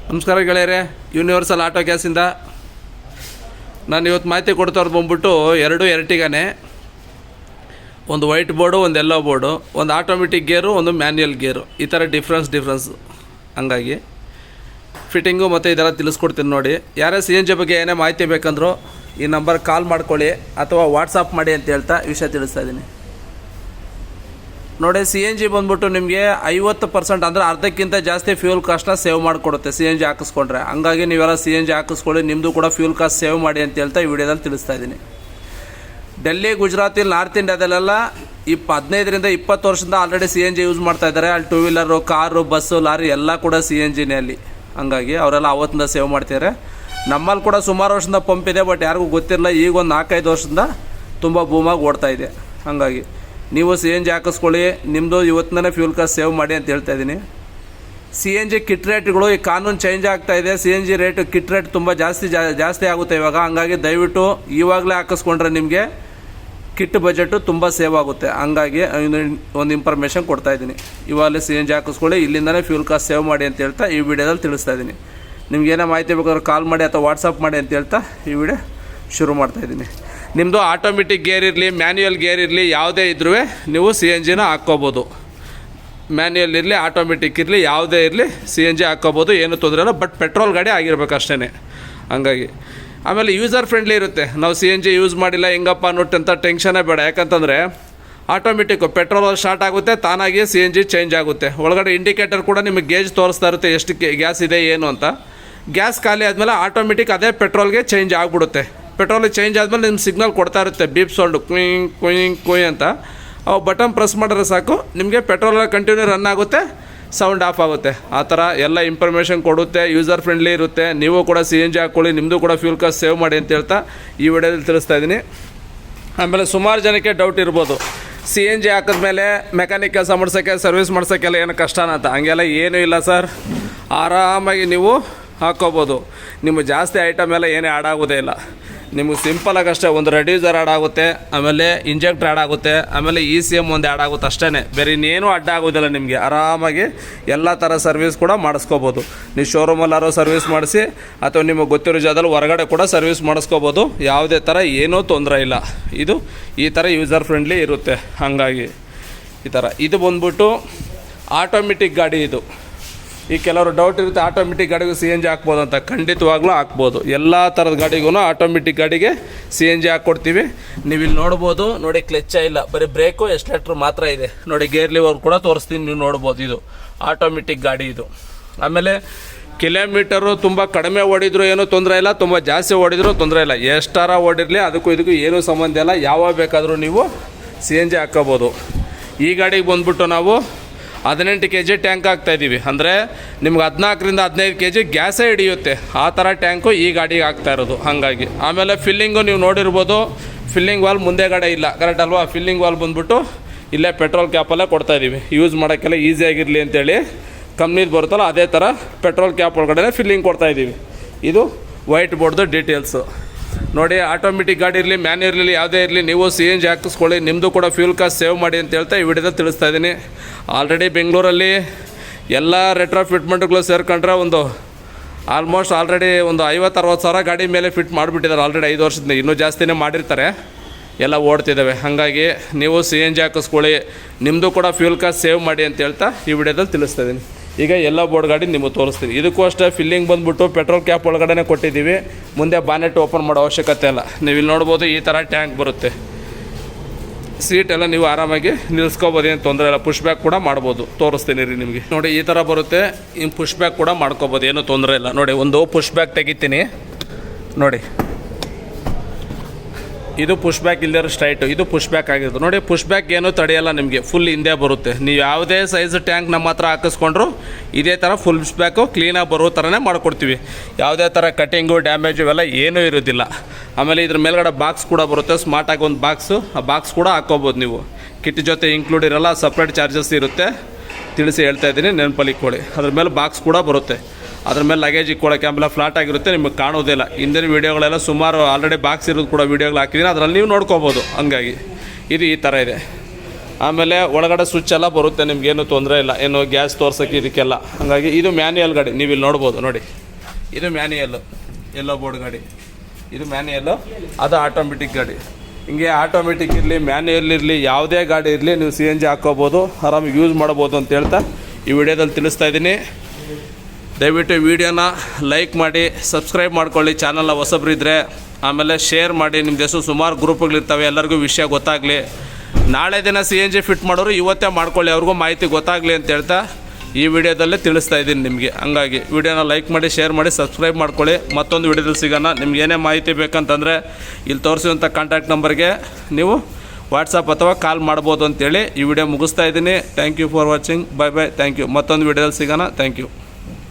ನಮಸ್ಕಾರ ಗೆಳೆಯರೆ, universal auto ಗ್ಯಾಸಿಂದ ನಾನು ಇವತ್ತು ಮಾಹಿತಿ ಕೊಡ್ತಾವ್ರು ಬಂದ್ಬಿಟ್ಟು ಎರಡು ಎರಟಿಗಾನೆ, ಒಂದು ವೈಟ್ ಬೋರ್ಡು, ಒಂದು ಯೆಲ್ಲೋ ಬೋರ್ಡು, ಒಂದು ಆಟೋಮೆಟಿಕ್ ಗೇರು, ಒಂದು ಮ್ಯಾನ್ಯಲ್ ಗೇರು, ಈ ಥರ ಡಿಫ್ರೆನ್ಸ್ ಹಂಗಾಗಿ ಫಿಟ್ಟಿಂಗು ಮತ್ತು ಇದೆಲ್ಲ ತಿಳಿಸ್ಕೊಡ್ತೀನಿ ನೋಡಿ. ಯಾರೇ ಸಿ ಎನ್ ಜಿ ಬಗ್ಗೆ ಏನೇ ಮಾಹಿತಿ ಬೇಕಂದ್ರೂ ಈ ನಂಬರ್ ಕಾಲ್ ಮಾಡ್ಕೊಳ್ಳಿ ಅಥವಾ ವಾಟ್ಸಪ್ ಮಾಡಿ ಅಂತ ಹೇಳ್ತಾ ವಿಷಯ ತಿಳಿಸ್ತಾ ಇದ್ದೀನಿ ನೋಡಿ. ಸಿ ಎನ್ ಜಿ ಬಂದ್ಬಿಟ್ಟು ನಿಮಗೆ 50% ಅಂದರೆ ಅರ್ಧಕ್ಕಿಂತ ಜಾಸ್ತಿ ಫ್ಯೂಲ್ ಕಾಸ್ಟ್ನ ಸೇವ್ ಮಾಡಿಕೊಡುತ್ತೆ ಸಿ ಎನ್ ಜಿ ಹಾಕಿಸ್ಕೊಂಡ್ರೆ. ಹಂಗಾಗಿ ನೀವೆಲ್ಲ ಸಿ ಎನ್ ಜಿ ಹಾಕಿಸ್ಕೊಳ್ಳಿ, ನಿಮ್ಮದು ಕೂಡ ಫ್ಯೂಲ್ ಕಾಸ್ಟ್ ಸೇವ್ ಮಾಡಿ ಅಂತ ಹೇಳ್ತಾ ಈ ವಿಡಿಯೋದಲ್ಲಿ ತಿಳಿಸ್ತಾ ಇದ್ದೀನಿ. ಡೆಲ್ಲಿ, ಗುಜರಾತ್, ಇಲ್ಲಿ ನಾರ್ತ್ ಇಂಡಿಯಾದಲ್ಲೆಲ್ಲ 15-20 ವರ್ಷದಿಂದ already C N G use ಮಾಡ್ತಾ ಇದ್ದಾರೆ. ಅಲ್ಲಿ two wheeler, car, bus, lorry ಎಲ್ಲ ಕೂಡ ಸಿ ಎನ್ ಜಿನೇ ಅಲ್ಲಿ. ಹಂಗಾಗಿ ಅವರೆಲ್ಲ ಅವತ್ತಿಂದ ಸೇವ್ ಮಾಡ್ತಿದ್ದಾರೆ. ನಮ್ಮಲ್ಲಿ ಕೂಡ ಸುಮಾರು ವರ್ಷದಿಂದ ಪಂಪ್ ಇದೆ, ಬಟ್ ಯಾರಿಗೂ ಗೊತ್ತಿರಲ್ಲ. ಈಗ ಒಂದು 4-5 ವರ್ಷದಿಂದ ತುಂಬ ಬೂಮಾಗಿ ಓಡ್ತಾ ಇದೆ. ಹಾಗಾಗಿ ನೀವು ಸಿ ಎನ್ ಜಿ ಹಾಕಿಸ್ಕೊಳ್ಳಿ, ನಿಮ್ಮದು ಇವತ್ತಿನೇ ಫ್ಯೂಲ್ ಕಾಸ್ಟ್ ಸೇವ್ ಮಾಡಿ ಅಂತ ಹೇಳ್ತಾ ಇದ್ದೀನಿ. ಸಿ ಎನ್ ಜಿ ಕಿಟ್ ರೇಟ್ಗಳು ಈ ಕಾನೂನು ಚೇಂಜ್ ಆಗ್ತಾ ಇದೆ. C N G rate kit rate ತುಂಬ ಜಾಸ್ತಿ ಆಗುತ್ತೆ ಇವಾಗ. ಹಂಗಾಗಿ ದಯವಿಟ್ಟು ಇವಾಗಲೇ ಹಾಕಿಸ್ಕೊಂಡ್ರೆ ನಿಮಗೆ ಕಿಟ್ ಬಜೆಟು ತುಂಬ ಸೇವ್ ಆಗುತ್ತೆ. ಹಂಗಾಗಿ ಒಂದು ಇನ್ಫಾರ್ಮೇಷನ್ ಕೊಡ್ತಾ ಇದ್ದೀನಿ. ಇವಾಗಲೇ ಸಿ ಎನ್ ಜಿ ಹಾಕಿಸ್ಕೊಳ್ಳಿ, ಇಲ್ಲಿಂದಲೇ ಫ್ಯೂಲ್ ಕಾಸ್ಟ್ ಸೇವ್ ಮಾಡಿ ಅಂತ ಹೇಳ್ತಾ ಈ ವಿಡಿಯೋದಲ್ಲಿ ತಿಳಿಸ್ತಾ ಇದ್ದೀನಿ. ನಿಮ್ಗೇನೋ ಮಾಹಿತಿ ಬೇಕಾದ್ರೆ ಕಾಲ್ ಮಾಡಿ ಅಥವಾ ವಾಟ್ಸಪ್ ಮಾಡಿ ಅಂತ ಹೇಳ್ತಾ ಈ ವಿಡಿಯೋ ಶುರು ಮಾಡ್ತಾಯಿದ್ದೀನಿ. ನಿಮ್ಮದು ಆಟೋಮೆಟಿಕ್ ಗೇರ್ ಇರಲಿ, ಮ್ಯಾನ್ಯುಯಲ್ ಗೇರ್ ಇರಲಿ, ಯಾವುದೇ ಇದ್ರೂ ನೀವು ಸಿ ಎನ್ ಜಿನ ಹಾಕ್ಕೋಬೋದು. ಮ್ಯಾನ್ಯುಯಲ್ ಇರಲಿ, ಆಟೋಮೆಟಿಕ್ ಇರಲಿ, ಯಾವುದೇ ಇರಲಿ ಸಿ ಎನ್ ಜಿ ಹಾಕ್ಕೋಬೋದು, ಏನೂ ತೊಂದರೆ ಇಲ್ಲ. ಬಟ್ ಪೆಟ್ರೋಲ್ ಗಾಡಿ ಆಗಿರ್ಬೇಕು ಅಷ್ಟೇ. ಹಂಗಾಗಿ ಆಮೇಲೆ ಯೂಸರ್ ಫ್ರೆಂಡ್ಲಿ ಇರುತ್ತೆ. ನಾವು ಸಿ ಎನ್ ಜಿ ಯೂಸ್ ಮಾಡಿಲ್ಲ ಹೆಂಗಪ್ಪ ಅನ್ನೋಟ್ಟಂಥ ಟೆನ್ಷನೇ ಬೇಡ. ಯಾಕಂತಂದರೆ ಆಟೋಮೆಟಿಕ್ಕು ಪೆಟ್ರೋಲ್ ಸ್ಟಾರ್ಟ್ ಆಗುತ್ತೆ, ತಾನಾಗಿ ಸಿ ಎನ್ ಜಿ ಚೇಂಜ್ ಆಗುತ್ತೆ. ಒಳಗಡೆ ಇಂಡಿಕೇಟರ್ ಕೂಡ ನಿಮಗೆ ಗೇಜ್ ತೋರಿಸ್ತಾ ಇರುತ್ತೆ ಎಷ್ಟು ಗ್ಯಾಸ್ ಇದೆ ಏನು ಅಂತ. ಗ್ಯಾಸ್ ಖಾಲಿ ಆದಮೇಲೆ ಆಟೋಮೆಟಿಕ್ ಅದೇ ಪೆಟ್ರೋಲ್ಗೆ ಚೇಂಜ್ ಆಗಿಬಿಡುತ್ತೆ. ಪೆಟ್ರೋಲಿಗೆ ಚೇಂಜ್ ಆದಮೇಲೆ ನಿಮ್ಮ ಸಿಗ್ನಲ್ ಕೊಡ್ತಾ ಇರುತ್ತೆ, ಬೀಪ್ ಸೌಂಡು ಕುಯಿಂಗ್ ಕುಯಿಂಗ್ ಕುಯ್ ಅಂತ. ಅವು ಬಟನ್ ಪ್ರೆಸ್ ಮಾಡಿದ್ರೆ ಸಾಕು, ನಿಮಗೆ ಪೆಟ್ರೋಲ್ ಕಂಟಿನ್ಯೂ ರನ್ ಆಗುತ್ತೆ, ಸೌಂಡ್ ಆಫ್ ಆಗುತ್ತೆ. ಆ ಥರ ಎಲ್ಲ ಇನ್ಫಾರ್ಮೇಷನ್ ಕೊಡುತ್ತೆ, ಯೂಸರ್ ಫ್ರೆಂಡ್ಲಿ ಇರುತ್ತೆ. ನೀವು ಕೂಡ ಸಿ ಎನ್ ಜಿ ಹಾಕ್ಕೊಳ್ಳಿ, ನಿಮ್ಮದು ಕೂಡ ಫ್ಯೂಲ್ ಕಾಸ್ಟ್ ಸೇವ್ ಮಾಡಿ ಅಂತ ಹೇಳ್ತಾ ಈ ವಿಡಿಯೋದಲ್ಲಿ ತಿಳಿಸ್ತಾ ಇದ್ದೀನಿ. ಆಮೇಲೆ ಸುಮಾರು ಜನಕ್ಕೆ ಡೌಟ್ ಇರ್ಬೋದು, ಸಿ ಎನ್ ಜಿ ಹಾಕಿದ್ಮೇಲೆ ಮೆಕ್ಯಾನಿಕ್ ಕೆಲಸ ಮಾಡ್ಸೋಕ್ಕೆ, ಸರ್ವಿಸ್ ಮಾಡ್ಸೋಕ್ಕೆಲ್ಲ ಏನು ಕಷ್ಟನ ಅಂತ. ಹಂಗೆಲ್ಲ ಏನೂ ಇಲ್ಲ ಸರ್, ಆರಾಮಾಗಿ ನೀವು ಹಾಕ್ಕೋಬೋದು. ನಿಮಗೆ ಜಾಸ್ತಿ ಐಟಮ್ ಎಲ್ಲ ಏನೇ ಆ್ಯಡ್ ಆಗೋದೇ ಇಲ್ಲ. ನಿಮಗೆ ಸಿಂಪಲಾಗಿ ಅಷ್ಟೇ ಒಂದು ರೆಡ್ಯೂಸರ್ ಆ್ಯಡ್ ಆಗುತ್ತೆ, ಆಮೇಲೆ ಇಂಜೆಕ್ಟ್ರ್ ಆ್ಯಡ್ ಆಗುತ್ತೆ, ಆಮೇಲೆ ಇ ಸಿ ಎಮ್ ಒಂದು ಆ್ಯಡ್ ಆಗುತ್ತೆ ಅಷ್ಟೇ. ಬೇರೆ ಇನ್ನೇನು ಅಡ್ಡ ಆಗೋದಿಲ್ಲ. ನಿಮಗೆ ಆರಾಮಾಗಿ ಎಲ್ಲ ಥರ ಸರ್ವಿಸ್ ಕೂಡ ಮಾಡಿಸ್ಕೋಬೋದು. ನೀವು ಶೋರೂಮಲ್ಲಾರೋ ಸರ್ವಿಸ್ ಮಾಡಿಸಿ ಅಥವಾ ನಿಮಗೆ ಗೊತ್ತಿರೋ ಜಾಗದಲ್ಲಿ ಹೊರಗಡೆ ಕೂಡ ಸರ್ವಿಸ್ ಮಾಡಿಸ್ಕೋಬೋದು. ಯಾವುದೇ ಥರ ಏನೂ ತೊಂದರೆ ಇಲ್ಲ. ಇದು ಈ ಥರ ಯೂಸರ್ ಫ್ರೆಂಡ್ಲಿ ಇರುತ್ತೆ. ಹಾಗಾಗಿ ಈ ಥರ ಇದು ಬಂದ್ಬಿಟ್ಟು ಆಟೋಮೆಟಿಕ್ ಗಾಡಿ. ಇದು ಈ ಕೆಲವರು ಡೌಟ್ ಇರುತ್ತೆ, ಆಟೋಮೆಟಿಕ್ ಗಾಡಿಗೂ ಸಿ ಎನ್ ಜಿ ಹಾಕ್ಬೋದು ಅಂತ. ಖಂಡಿತವಾಗ್ಲೂ ಹಾಕ್ಬೋದು. ಎಲ್ಲ ಥರದ ಗಾಡಿಗೂ ಆಟೋಮೆಟಿಕ್ ಗಾಡಿಗೆ ಸಿ ಎನ್ ಜಿ ಹಾಕ್ಕೊಡ್ತೀವಿ. ನೀವು ಇಲ್ಲಿ ನೋಡ್ಬೋದು ನೋಡಿ, ಕ್ಲಚ್ಚ ಇಲ್ಲ, ಬರೀ ಬ್ರೇಕು ಎಕ್ಸ್ಲೇಟರ್ ಮಾತ್ರ ಇದೆ ನೋಡಿ. ಗೇರ್ ಲಿವರ್ ಕೂಡ ತೋರಿಸ್ತೀನಿ, ನೀವು ನೋಡ್ಬೋದು. ಇದು ಆಟೋಮೆಟಿಕ್ ಗಾಡಿ ಇದು. ಆಮೇಲೆ ಕಿಲೋಮೀಟರು ತುಂಬ ಕಡಿಮೆ ಓಡಿದ್ರು ಏನೂ ತೊಂದರೆ ಇಲ್ಲ, ತುಂಬ ಜಾಸ್ತಿ ಓಡಿದ್ರು ತೊಂದರೆ ಇಲ್ಲ. ಎಷ್ಟಾರ ಓಡಿರಲಿ ಅದಕ್ಕೂ ಇದಕ್ಕೂ ಏನೂ ಸಂಬಂಧ ಇಲ್ಲ. ಯಾವಾಗ ಬೇಕಾದರೂ ನೀವು ಸಿ ಎನ್ ಜಿ ಹಾಕ್ಕೋಬೋದು. ಈ ಗಾಡಿಗೆ ಬಂದ್ಬಿಟ್ಟು ನಾವು 18 kg ಟ್ಯಾಂಕ್ ಹಾಕ್ತಾಯಿದ್ದೀವಿ. ಅಂದರೆ ನಿಮ್ಗೆ 14-15 kg ಗ್ಯಾಸೇ ಹಿಡಿಯುತ್ತೆ. ಆ ಥರ ಟ್ಯಾಂಕು ಈ ಗಾಡಿಗೆ ಹಾಕ್ತಾ ಇರೋದು. ಹಾಗಾಗಿ ಆಮೇಲೆ ಫಿಲ್ಲಿಂಗು ನೀವು ನೋಡಿರ್ಬೋದು, ಫಿಲ್ಲಿಂಗ್ ವಾಲ್ ಮುಂದೆಗಡೆ ಇಲ್ಲ, ಕರೆಕ್ಟ್ ಅಲ್ವಾ? ಫಿಲ್ಲಿಂಗ್ ವಾಲ್ ಬಂದ್ಬಿಟ್ಟು ಇಲ್ಲೇ ಪೆಟ್ರೋಲ್ ಕ್ಯಾಪಲ್ಲೇ ಕೊಡ್ತಾಯಿದ್ದೀವಿ. ಯೂಸ್ ಮಾಡೋಕ್ಕೆಲ್ಲ ಈಸಿಯಾಗಿರಲಿ ಅಂತೇಳಿ ಕಂಪ್ನಿದು ಬರುತ್ತಲ್ಲ ಅದೇ ಥರ ಪೆಟ್ರೋಲ್ ಕ್ಯಾಪ್ ಒಳಗಡೆ ಫಿಲ್ಲಿಂಗ್ ಕೊಡ್ತಾಯಿದ್ದೀವಿ. ಇದು ವೈಟ್ ಬೋರ್ಡ್ದು ಡೀಟೇಲ್ಸು ನೋಡಿ. ಆಟೋಮೆಟಿಕ್ ಗಾಡಿ ಇರಲಿ, ಮ್ಯಾನ್ಯುಯಲ್ ಇರಲಿ, ಯಾವುದೇ ಇರಲಿ, ನೀವು ಸಿ ಎನ್ ಜಿ ಹಾಕಿಸ್ಕೊಳ್ಳಿ, ನಿಮ್ಮದು ಕೂಡ ಫ್ಯೂಲ್ ಕಾಸ್ಟ್ ಸೇವ್ ಮಾಡಿ ಅಂತ ಹೇಳ್ತಾ ಈ ವಿಡಿಯೋದಲ್ಲಿ ತಿಳಿಸ್ತಾ ಇದ್ದೀನಿ. ಆಲ್ರೆಡಿ ಬೆಂಗಳೂರಲ್ಲಿ ಎಲ್ಲ ರೆಟ್ರೋ ಫಿಟ್ಮೆಂಟ್ಗಳು ಸೇರ್ಕೊಂಡ್ರೆ ಒಂದು ಆಲ್ಮೋಸ್ಟ್ ಆಲ್ರೆಡಿ ಒಂದು 50-60 ಸಾವಿರ ಗಾಡಿ ಮೇಲೆ ಫಿಟ್ ಮಾಡಿಬಿಟ್ಟಿದ್ದಾರೆ ಆಲ್ರೆಡಿ 5 ವರ್ಷದಿಂದ. ಇನ್ನೂ ಜಾಸ್ತಿನೇ ಮಾಡಿರ್ತಾರೆ, ಎಲ್ಲ ಓಡ್ತಿದ್ದಾವೆ. ಹಾಗಾಗಿ ನೀವು ಸಿ ಎನ್ ಜಿ ಹಾಕಿಸ್ಕೊಳ್ಳಿ, ನಿಮ್ಮದು ಕೂಡ ಫ್ಯೂಲ್ ಕಾಸ್ಟ್ ಸೇವ್ ಮಾಡಿ ಅಂತ ಹೇಳ್ತಾ ಈ ವಿಡಿಯೋದಲ್ಲಿ ತಿಳಿಸ್ತಾ ಇದ್ದೀನಿ. ಈಗ ಎಲ್ಲ ಬೋರ್ಡ್ ಗಾಡಿ ನಿಮಗೆ ತೋರಿಸ್ತೀನಿ. ಇದಕ್ಕೂ ಅಷ್ಟೇ ಫಿಲ್ಲಿಂಗ್ ಬಂದುಬಿಟ್ಟು ಪೆಟ್ರೋಲ್ ಕ್ಯಾಪ್ ಒಳಗಡೆ ಕೊಟ್ಟಿದ್ದೀವಿ. ಮುಂದೆ ಬಾನೆಟ್ ಓಪನ್ ಮಾಡೋ ಅವಶ್ಯಕತೆ ಇಲ್ಲ. ನೀವು ಇಲ್ಲಿ ನೋಡ್ಬೋದು, ಈ ಥರ ಟ್ಯಾಂಕ್ ಬರುತ್ತೆ. ಸೀಟೆಲ್ಲ ನೀವು ಆರಾಮಾಗಿ ನಿಲ್ಲಿಸ್ಕೋಬೋದು, ಏನು ತೊಂದರೆ ಇಲ್ಲ. ಪುಷ್ ಬ್ಯಾಕ್ ಕೂಡ ಮಾಡ್ಬೋದು, ತೋರಿಸ್ತೀನಿ ರೀ ನಿಮಗೆ ನೋಡಿ. ಈ ಥರ ಬರುತ್ತೆ, ಇನ್ನು ಪುಷ್ ಬ್ಯಾಕ್ ಕೂಡ ಮಾಡ್ಕೋಬೋದು, ಏನೂ ತೊಂದರೆ ಇಲ್ಲ. ನೋಡಿ, ಒಂದು ಪುಷ್ ಬ್ಯಾಕ್ ತೆಗಿತೀನಿ ನೋಡಿ. ಇದು ಪುಷ್ ಬ್ಯಾಕ್ ಇಲ್ಲದೇ ಸ್ಟ್ರೈಟು, ಇದು ಪುಷ್ ಬ್ಯಾಕ್ ಆಗಿರೋದು ನೋಡಿ. ಪುಷ್ ಬ್ಯಾಕ್ ಏನೂ ತಡೆಯಲ್ಲ ನಿಮಗೆ, ಫುಲ್ ಹಿಂದೆ ಬರುತ್ತೆ. ನೀವು ಯಾವುದೇ ಸೈಜ್ ಟ್ಯಾಂಕ್ ನಮ್ಮ ಹತ್ರ ಹಾಕಿಸ್ಕೊಂಡ್ರು ಇದೇ ಥರ ಫುಲ್ ಪುಷ್ ಬ್ಯಾಕು ಕ್ಲೀನಾಗಿ ಬರೋ ಥರನೇ ಮಾಡಿಕೊಡ್ತೀವಿ. ಯಾವುದೇ ಥರ ಕಟ್ಟಿಂಗು, ಡ್ಯಾಮೇಜು ಇವೆಲ್ಲ ಏನೂ ಇರೋದಿಲ್ಲ. ಆಮೇಲೆ ಇದ್ರ ಮೇಲ್ಗಡೆ ಬಾಕ್ಸ್ ಕೂಡ ಬರುತ್ತೆ, ಸ್ಮಾರ್ಟಾಗಿ ಒಂದು ಬಾಕ್ಸು. ಆ ಬಾಕ್ಸ್ ಕೂಡ ಹಾಕ್ಕೋಬೋದು ನೀವು. ಕಿಟ್ ಜೊತೆ ಇನ್ಕ್ಲೂಡ್ ಇರೋಲ್ಲ, ಸಪ್ರೇಟ್ ಚಾರ್ಜಸ್ ಇರುತ್ತೆ. ತಿಳಿಸಿ ಹೇಳ್ತಾ ಇದ್ದೀನಿ, ನೆನಪಲ್ಲಿ ಇಟ್ಕೊಳ್ಳಿ. ಅದ್ರ ಮೇಲೆ ಬಾಕ್ಸ್ ಕೂಡ ಬರುತ್ತೆ. ಅದ್ರ ಮೇಲೆ ಲಗೇಜ್ ಇಟ್ಕೊಳ್ಳೋಕೆ ಆಮೇಲೆ ಫ್ಲಾಟ್ ಆಗಿರುತ್ತೆ, ನಿಮಗೆ ಕಾಣೋದಿಲ್ಲ. ಹಿಂದಿನ ವೀಡಿಯೋಗಳೆಲ್ಲ ಸುಮಾರು ಆಲ್ರೆಡಿ ಬಾಕ್ಸ್ ಇರೋದು ಕೂಡ ವೀಡಿಯೋಗಳು ಹಾಕಿದ್ದೀನಿ, ಅದರಲ್ಲಿ ನೀವು ನೋಡ್ಕೋಬೋದು. ಹಂಗಾಗಿ ಇದು ಈ ಥರ ಇದೆ. ಆಮೇಲೆ ಒಳಗಡೆ ಸ್ವಿಚ್ ಎಲ್ಲ ಬರುತ್ತೆ, ನಿಮ್ಗೇನು ತೊಂದರೆ ಇಲ್ಲ, ಏನು ಗ್ಯಾಸ್ ತೋರ್ಸೋಕ್ಕೆ ಇದಕ್ಕೆಲ್ಲ. ಹಾಗಾಗಿ ಇದು ಮ್ಯಾನ್ಯಲ್ ಗಾಡಿ, ನೀವು ಇಲ್ಲಿ ನೋಡ್ಬೋದು ನೋಡಿ, ಇದು ಮ್ಯಾನ್ಯಲ್ಲು ಎಲ್ಲೋ ಬೋರ್ಡ್ ಗಾಡಿ, ಇದು ಮ್ಯಾನ್ಯಲ್ಲು, ಅದು ಆಟೋಮೆಟಿಕ್ ಗಾಡಿ. ಹಿಂಗೆ ಆಟೋಮೆಟಿಕ್ ಇರಲಿ ಮ್ಯಾನ್ಯಲ್ ಇರಲಿ ಯಾವುದೇ ಗಾಡಿ ಇರಲಿ ನೀವು CNG ಹಾಕ್ಕೋಬೋದು, ಆರಾಮಾಗಿ ಯೂಸ್ ಮಾಡ್ಬೋದು ಅಂತ ಹೇಳ್ತಾ ಈ ವಿಡಿಯೋದಲ್ಲಿ ತಿಳಿಸ್ತಾ ಇದ್ದೀನಿ. ದಯವಿಟ್ಟು ವಿಡಿಯೋನ ಲೈಕ್ ಮಾಡಿ, ಸಬ್ಸ್ಕ್ರೈಬ್ ಮಾಡ್ಕೊಳ್ಳಿ ಚಾನಲ್ನ ಹೊಸಬ್ರಿದ್ದರೆ. ಆಮೇಲೆ ಶೇರ್ ಮಾಡಿ, ನಿಮ್ಮ ದೇಶ ಸುಮಾರು ಗ್ರೂಪ್ಗಳಿರ್ತವೆ, ಎಲ್ಲರಿಗೂ ವಿಷಯ ಗೊತ್ತಾಗಲಿ. ನಾಳೆ ದಿನ CNG ಫಿಟ್ ಮಾಡೋರು ಇವತ್ತೇ ಮಾಡ್ಕೊಳ್ಳಿ, ಅವ್ರಿಗೂ ಮಾಹಿತಿ ಗೊತ್ತಾಗಲಿ ಅಂತ ಹೇಳ್ತಾ ಈ ವಿಡಿಯೋದಲ್ಲೇ ತಿಳಿಸ್ತಾ ಇದ್ದೀನಿ ನಿಮಗೆ. ಹಂಗಾಗಿ ವಿಡಿಯೋನ ಲೈಕ್ ಮಾಡಿ, ಶೇರ್ ಮಾಡಿ, ಸಬ್ಸ್ಕ್ರೈಬ್ ಮಾಡ್ಕೊಳ್ಳಿ. ಮತ್ತೊಂದು ವಿಡಿಯೋದಲ್ಲಿ ಸಿಗೋಣ. ನಿಮ್ಗೆ ಏನೇ ಮಾಹಿತಿ ಬೇಕಂತಂದರೆ ಇಲ್ಲಿ ತೋರಿಸುವಂಥ ಕಾಂಟ್ಯಾಕ್ಟ್ ನಂಬರ್ಗೆ ನೀವು ವಾಟ್ಸಪ್ ಅಥವಾ ಕಾಲ್ ಮಾಡ್ಬೋದು ಅಂತೇಳಿ ಈ ವಿಡಿಯೋ ಮುಗಿಸ್ತಾ ಇದ್ದೀನಿ. Thank you for watching. Bye bye. Thank you. ಮತ್ತೊಂದು ವಿಡಿಯೋದಲ್ಲಿ ಸಿಗೋಣ. Thank you.